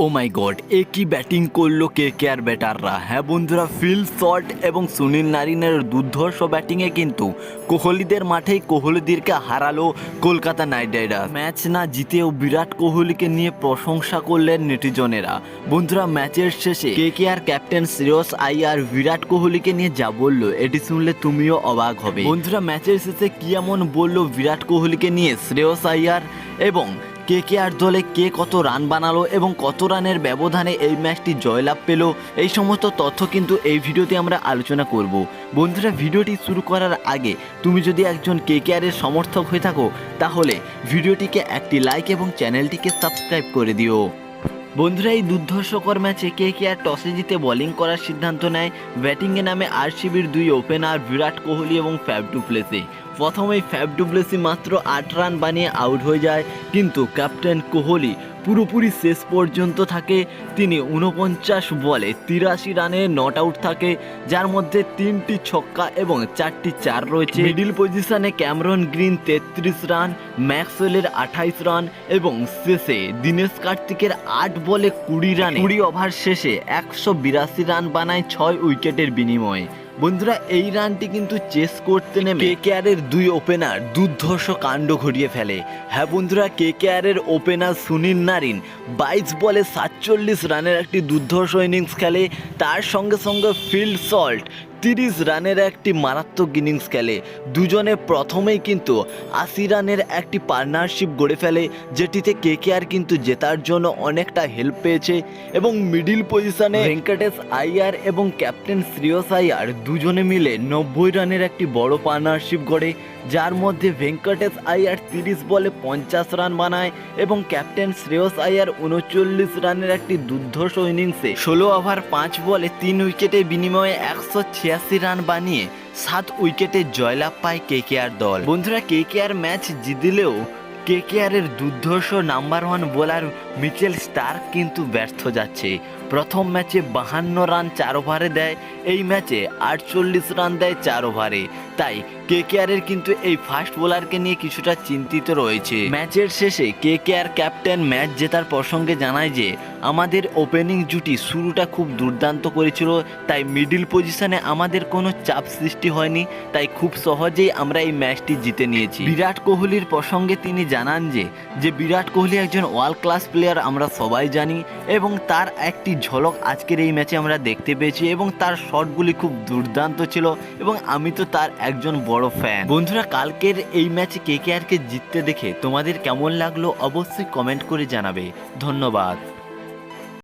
ও মাই god, একই batting করলো KKR ব্যাটাররা। হ্যাঁ বন্ধুরা, ফিল সল্ট এবং সুনীল নারিনের দুর্ধর্ষ ব্যাটিংয়ে কিন্তু কোহলিদের মাঠেই কোহলিদেরকে হারালো কলকাতা নাইট রাইডার্স। ম্যাচ না জিতেও বিরাট কোহলিকে নিয়ে প্রশংসা করলেন নেটিজনেরা। বন্ধুরা, ম্যাচের শেষে কেকেআর ক্যাপ্টেন শ্রেয়স আইয়ার বিরাট কোহলিকে নিয়ে যা বললো, এটি শুনলে তুমিও অবাক হবে। বন্ধুরা, ম্যাচের শেষে কি এমন বললো বিরাট কোহলিকে নিয়ে শ্রেয়স আইয়ার, এবং কেকেআর দলে কে কত রান বানালো এবং কত রানের ব্যবধানে এই ম্যাচটি জয়লাভ পেল, এই সমস্ত তথ্য কিন্তু এই ভিডিওতে আমরা আলোচনা করব। বন্ধুরা, ভিডিওটি শুরু করার আগে তুমি যদি একজন কেকেআরের সমর্থক হয়ে থাকো, তাহলে ভিডিওটিকে একটি লাইক এবং চ্যানেলটিকে সাবস্ক্রাইব করে দিও। বন্ধুরা, এই দুর্ধর্ষকর ম্যাচে কেকেআর টসে জিতে বোলিং করার সিদ্ধান্ত নেয়। ব্যাটিংয়ে নামে আরসিবির দুই ওপেনার বিরাট কোহলি এবং ফ্যাফ ডু প্লেসি। প্রথমেই ফ্যাফ ডু প্লেসি মাত্র 8 রান বানিয়ে আউট হয়ে যায়, কিন্তু ক্যাপ্টেন কোহলি পুরোপুরি শেষ পর্যন্ত থাকে। তিনি 49 বলে 83 রানে নট আউট থাকে, যার মধ্যে 3টি ছক্কা এবং 4টি চার রয়েছে। মিডিল পজিশনে ক্যামেরন গ্রিন 33 রান, ম্যাক্সওয়েলের 28 রান এবং শেষে দীনেশ কার্তিকের 8 বলে 20 রানে 20 ওভার শেষে 182 রান বানায় 6 উইকেটের বিনিময়ে। বন্ধুরা, এই রানটি কিন্তু চেস করতে নেমে কেকেআরের দুই ওপেনার দুর্ধর্ষ কাণ্ড ঘটিয়ে ফেলে। হ্যাঁ বন্ধুরা, কেকেআরের ওপেনার সুনীল নারিন 22 বলে 47 রানের একটি দুর্ধর্ষ ইনিংস খেলে। তার সঙ্গে সঙ্গে ফিল সল্ট 30 রানের একটি মারাত্মক ইনিংস খেলে। দুজনে প্রথমেই কিন্তু 80 রানের একটি পার্টনারশিপ গড়ে ফেলে, যেটিতে কেকেআর কিন্তু জেতার জন্য অনেকটা হেল্প পেয়েছে। এবং মিডিল পজিশনে ভেঙ্কটেশ আইয়ার এবং ক্যাপ্টেন শ্রেয়স আইয়ার দুজনে মিলে 90 রানের একটি বড় পার্টনারশিপ গড়ে, যার মধ্যে ভেঙ্কটেশ আইয়ার 30 বলে 50 রান বানায় এবং ক্যাপ্টেন শ্রেয়স আইয়ার 39 রানের একটি দুর্ধর্ষ ইনিংসে 16 ওভার 5 বলে 3 উইকেটের বিনিময়ে 186 রান বানিয়ে 7 উইকেটে জয়লাভ পায় কেকেআর দল। বন্ধুরা, কেকেআর ম্যাচ জিতলেও কেকেআরের দুর্ধর্ষ নাম্বার 1 বোলার মিচেল স্টার্ক কিন্তু ব্যর্থ যাচ্ছে। প্রথম ম্যাচে 52 রান 4 ওভারে দেয়, এই ম্যাচে 48 রান দেয় 4 ওভারে। তাই কেকেআরের কিন্তু এই ফাস্ট বোলারকে নিয়ে কিছুটা চিন্তিত রয়েছে। ম্যাচের শেষে কেকেআর ক্যাপ্টেন ম্যাচ জেতার প্রসঙ্গে জানায় যে, আমাদের ওপেনিং জুটি শুরুটা খুব দুর্দান্ত করেছিল, তাই মিডিল পজিশনে আমাদের কোনো চাপ সৃষ্টি হয়নি, তাই খুব সহজেই আমরা এই ম্যাচটি জিতে নিয়েছি। বিরাট কোহলির প্রসঙ্গে তিনি জানান যে বিরাট কোহলি একজন ওয়ার্ল্ড ক্লাস প্লেয়ার, আমরা সবাই জানি, এবং তার একটি ঝলক আজকের এই ম্যাচে আমরা দেখতে পেয়েছি এবং তার শটগুলি খুব দুর্দান্ত ছিল এবং আমি তো তার একজন বড় ফ্যান। বন্ধুরা, কালকের এই ম্যাচে কেকেআরকে জিততে দেখে তোমাদের কেমন লাগলো অবশ্যই কমেন্ট করে জানাবে। ধন্যবাদ।